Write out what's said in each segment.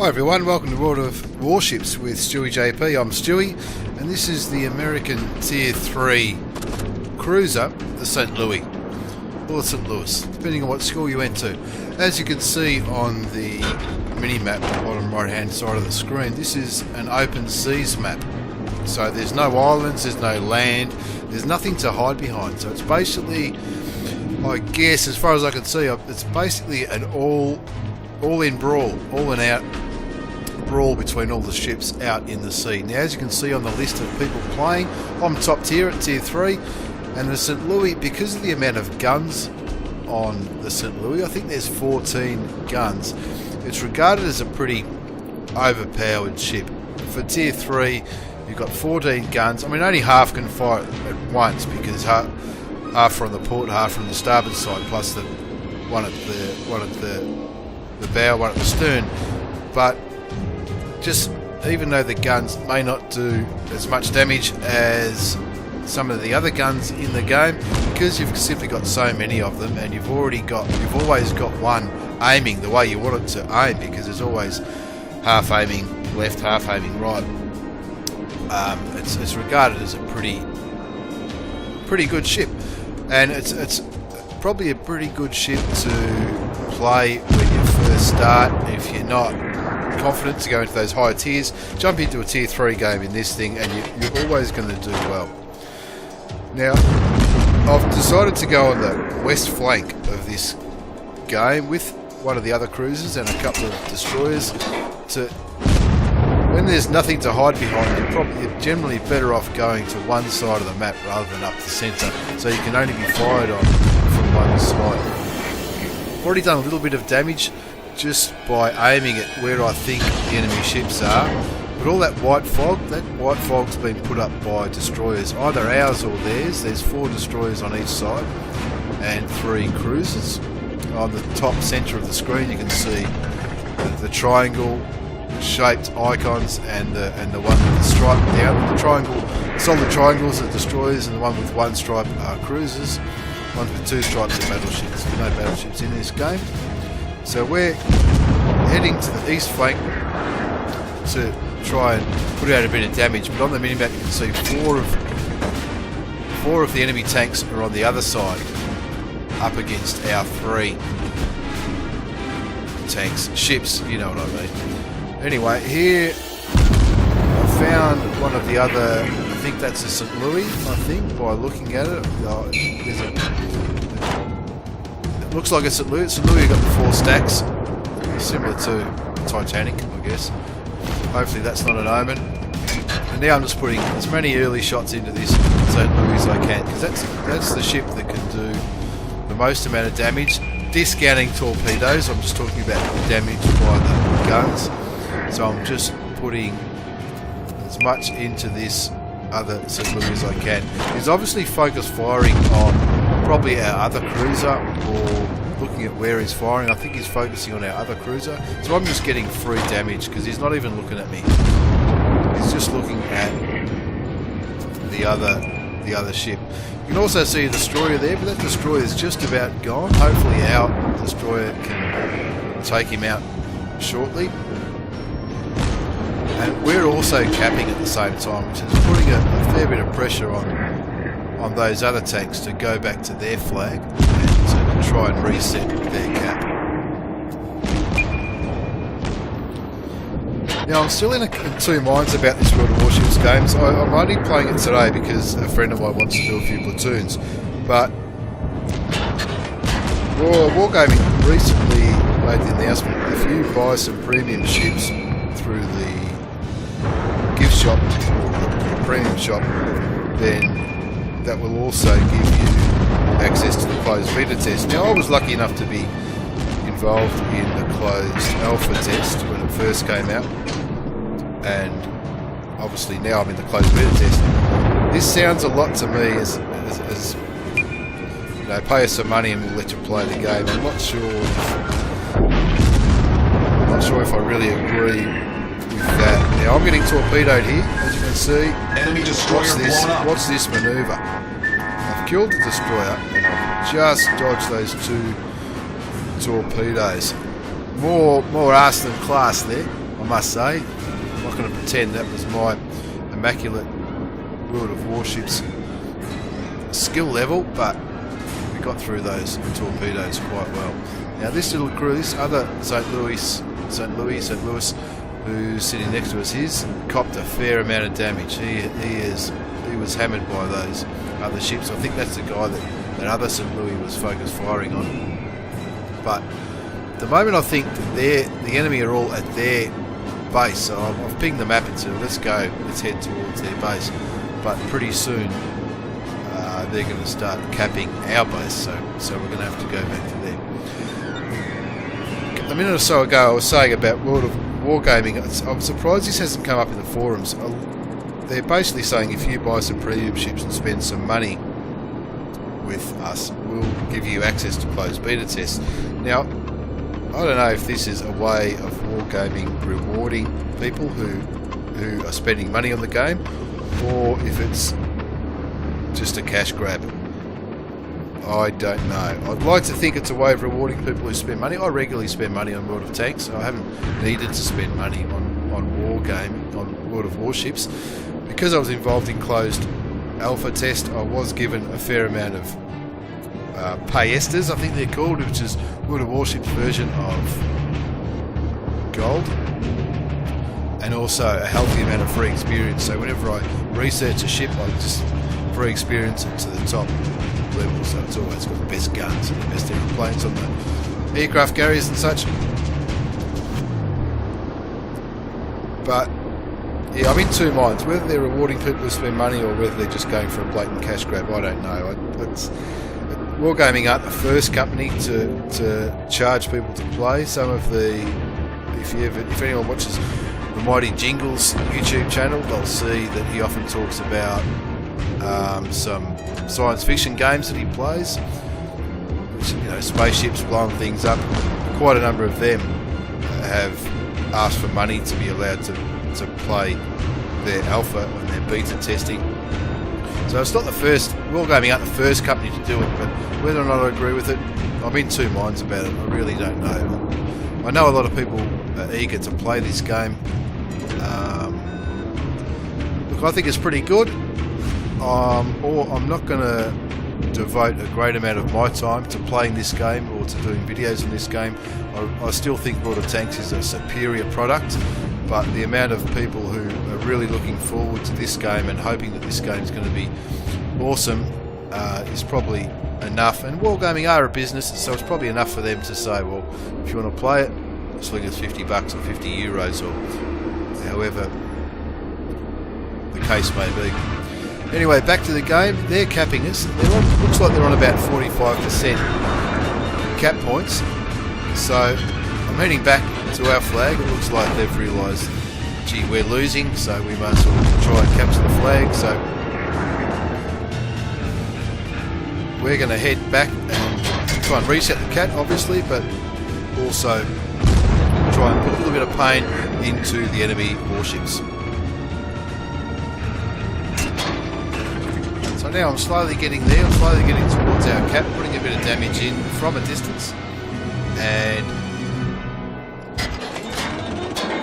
Hi everyone, welcome to World of Warships with stewiejp. I'm Stewie, and this is the American Tier 3 cruiser, the St. Louis, or the St. Louis, depending on what school you went to. As you can see on the mini-map, bottom right-hand side of the screen, this is an open seas map. So there's no islands, there's no land, there's nothing to hide behind. So it's basically, I guess, as far as I can see, it's basically an all-in brawl, all-in-out brawl between all the ships out in the sea. Now, as you can see on the list of people playing, I'm top tier at tier 3, and the St. Louis, because of the amount of guns on the St. Louis, I think there's 14 guns, it's regarded as a pretty overpowered ship. For tier 3, you've got 14 guns. I mean, only half can fire at once, because half from the port, half from the starboard side, plus the one at the bow, one at the stern. But just even though the guns may not do as much damage as some of the other guns in the game, because you've simply got so many of them, and you've always got one aiming the way you want it to aim, because there's always half aiming left, half aiming right. It's regarded as a pretty good ship, and it's probably a pretty good ship to play when you first start. If you're not confident to go into those higher tiers, jump into a tier 3 game in this thing, and you're always going to do well. Now, I've decided to go on the west flank of this game with one of the other cruisers and a couple of destroyers. When there's nothing to hide behind, you're generally better off going to one side of the map rather than up the centre, so you can only be fired on from one side. I've already done a little bit of damage just by aiming at where I think the enemy ships are, but all that white fog's been put up by destroyers, either ours or theirs. There's 4 destroyers on each side and 3 cruisers. On the top centre of the screen you can see the triangle shaped icons and the one with the stripe down. The triangle, solid triangles are destroyers, and the one with one stripe are cruisers. Ones with 2 stripes are battleships. There are no battleships in this game. So we're heading to the east flank to try and put out a bit of damage, but on the minimap you can see 4 of the enemy tanks are on the other side, up against our 3 ships, you know what I mean. Anyway, here I found one of the other, I think that's a St. Louis, I think, by looking at it. It looks like a St. Louis. St. Louis got the 4 stacks, similar to Titanic, I guess. Hopefully that's not an omen. And now I'm just putting as many early shots into this St. Louis as I can, because that's the ship that can do the most amount of damage, discounting torpedoes. I'm just talking about damage by the guns. So I'm just putting as much into this other St. Louis as I can. He's obviously focused firing on probably our other cruiser, or looking at where he's firing. I think he's focusing on our other cruiser. So I'm just getting free damage, because he's not even looking at me. He's just looking at the other ship. You can also see a destroyer there, but that destroyer is just about gone. Hopefully our destroyer can take him out shortly. And we're also capping at the same time, which is putting a fair bit of pressure on those other tanks to go back to their flag and to try and reset their cap. Now, I'm still in 2 minds about this World of Warships games. I'm only playing it today because a friend of mine wants to do a few platoons, but Wargaming recently made the announcement that if you buy some premium ships through the gift shop, the premium shop, then that will also give you access to the closed beta test. Now, I was lucky enough to be involved in the closed alpha test when it first came out, and obviously now I'm in the closed beta test. This sounds a lot to me as you know, pay us some money and we'll let you play the game. I'm not sure if I really agree with that. Now, I'm getting torpedoed here, as you can see. Enemy destroyer. Watch this manoeuvre. I've killed the destroyer and I've just dodged those 2 torpedoes. More arse than class there. I must say. I'm not going to pretend that was my immaculate World of Warships skill level, but we got through those torpedoes quite well. Now this little crew, this other St. Louis, who's sitting next to us, he's copped a fair amount of damage. He was hammered by those other ships. I think that's the guy that other St. Louis was focused firing on. But at the moment I think that the enemy are all at their base, so I've pinged the map and said, let's head towards their base. But pretty soon they're going to start capping our base, so we're going to have to go back to them. A minute or so ago I was saying about World of Wargaming, I'm surprised this hasn't come up in the forums. They're basically saying if you buy some premium ships and spend some money with us, we'll give you access to closed beta tests. Now, I don't know if this is a way of Wargaming rewarding people who are spending money on the game, or if it's just a cash grab. I don't know. I'd like to think it's a way of rewarding people who spend money. I regularly spend money on World of Tanks. I haven't needed to spend money on World of Warships. Because I was involved in closed alpha test, I was given a fair amount of payestas, I think they're called, which is World of Warships version of gold, and also a healthy amount of free experience. So whenever I research a ship, I just free experience it to the top level, so it's always got the best guns and the best airplanes on the aircraft carriers and such. But yeah, I'm in two minds, whether they're rewarding people who spend money or whether they're just going for a blatant cash grab. I don't know. Wargaming aren't the first company to charge people to play. Some of the, if anyone watches the Mighty Jingles YouTube channel, they'll see that he often talks about some science fiction games that he plays, which, spaceships blowing things up. Quite a number of them have asked for money to be allowed to play their alpha and their beta testing. So it's not the first, Wargaming aren't the first company to do it, but whether or not I agree with it, I'm in two minds about it. I really don't know. I know a lot of people are eager to play this game. Look, I think it's pretty good. Or I'm not going to devote a great amount of my time to playing this game or to doing videos on this game. I still think World of Tanks is a superior product, but the amount of people who are really looking forward to this game and hoping that this game is going to be awesome is probably enough. And Wargaming are a business, so it's probably enough for them to say, well, if you want to play it, swing us $50 or €50 or however the case may be. Anyway, back to the game. They're capping us. Looks like they're on about 45% cap points. So I'm heading back to our flag. It looks like they've realised, gee, we're losing, so we must all try and capture the flag. So we're going to head back and try and reset the cat, obviously, but also try and put a little bit of pain into the enemy warships. So now I'm slowly getting there, I'm slowly getting towards our cap, putting a bit of damage in from a distance, and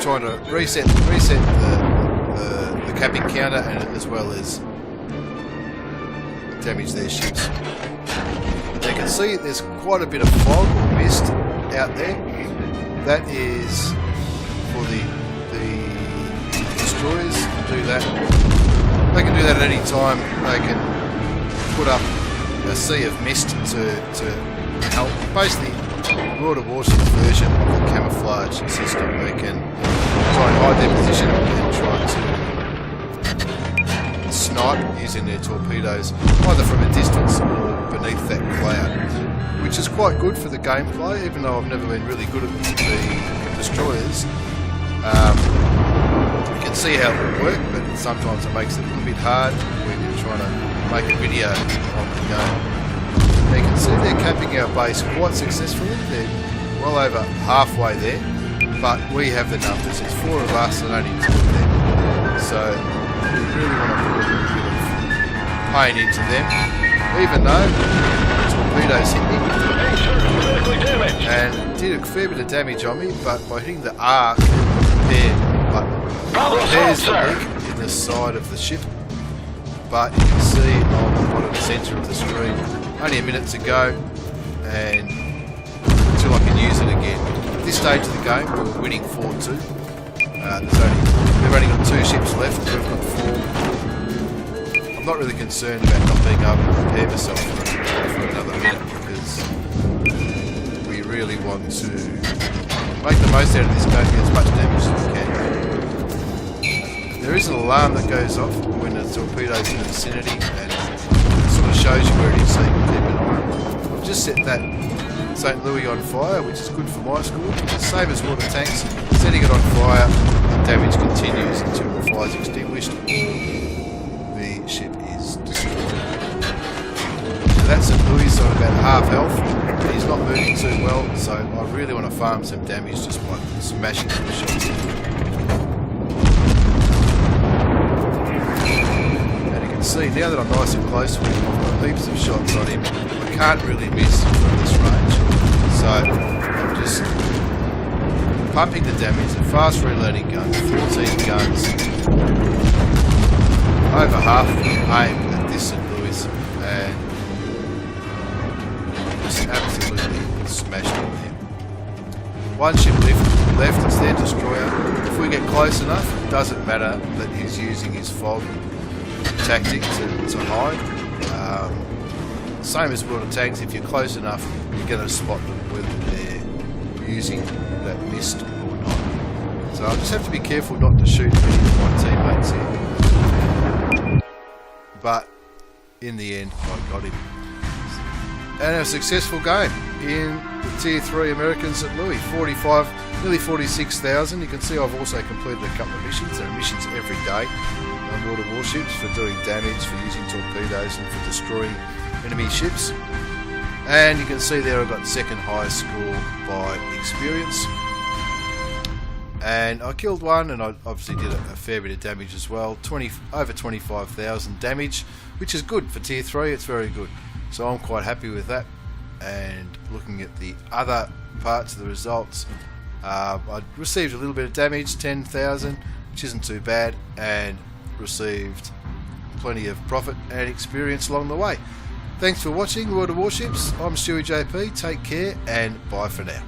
trying to reset the capping counter, and as well as damage their ships. You can see there's quite a bit of fog or mist out there. That is for the destroyers to do that. They can do that at any time. They can put up a sea of mist to help. Basically, World of Warships version of the camouflage system. They can try and hide their position and try to snipe using their torpedoes, either from a distance or beneath that cloud, which is quite good for the gameplay, even though I've never been really good at the destroyers. You can see how it would work, but sometimes it makes it a little bit hard when you're trying to make a video on the game. Now you can see they're capping our base quite successfully. They're well over halfway there, but we have the numbers. There's 4 of us and only 2 of them. So we really want to put a little bit of pain into them, even though torpedoes hit me and did a fair bit of damage on me, but by hitting the arc repair button. Repairs the leak in the side of the ship, but you can see on the bottom centre of the screen, only a minute to go, and until I can use it again. At this stage of the game, we're winning 4-2. We've only got 2 ships left, we've got 4. I'm not really concerned about not being able to prepare myself for another minute, because we really want to make the most out of this game, get as much damage as we can. There is an alarm that goes off when the torpedo's in the vicinity, and it sort of shows you where it is, so you can keep an eye on it. I've just set that St. Louis on fire, which is good for my score. Same as water tanks, setting it on fire, the damage continues until the fire's extinguished or the ship is destroyed. So that's St. Louis on about half health. He's not moving too well, so I really want to farm some damage just by smashing the shots. And you can see now that I'm nice and close to him, I've got heaps of shots on him. I can't really miss from this range. So I'm just pumping the damage, a fast reloading gun, 14 guns, over half of them aimed at this St. Louis, and just absolutely smashed it with him. One ship left, it's their destroyer. If we get close enough, it doesn't matter that he's using his fog tactic to hide. Same as water tanks, if you're close enough, you're going to spot them whether they're using that mist or not. So I just have to be careful not to shoot any of my teammates here. But in the end, I got him. And a successful game in the Tier 3 American St. Louis, 45, nearly 46,000. You can see I've also completed a couple of missions. There are missions every day on World of Warships for doing damage, for using torpedoes, and for destroying enemy ships. And you can see there I've got second highest score by experience. And I killed one, and I obviously did a fair bit of damage as well. Over 25,000 damage, which is good for Tier 3, it's very good. So I'm quite happy with that. And looking at the other parts of the results, I received a little bit of damage, 10,000, which isn't too bad, and received plenty of profit and experience along the way. Thanks for watching World of Warships. I'm stewiejp, take care, and bye for now.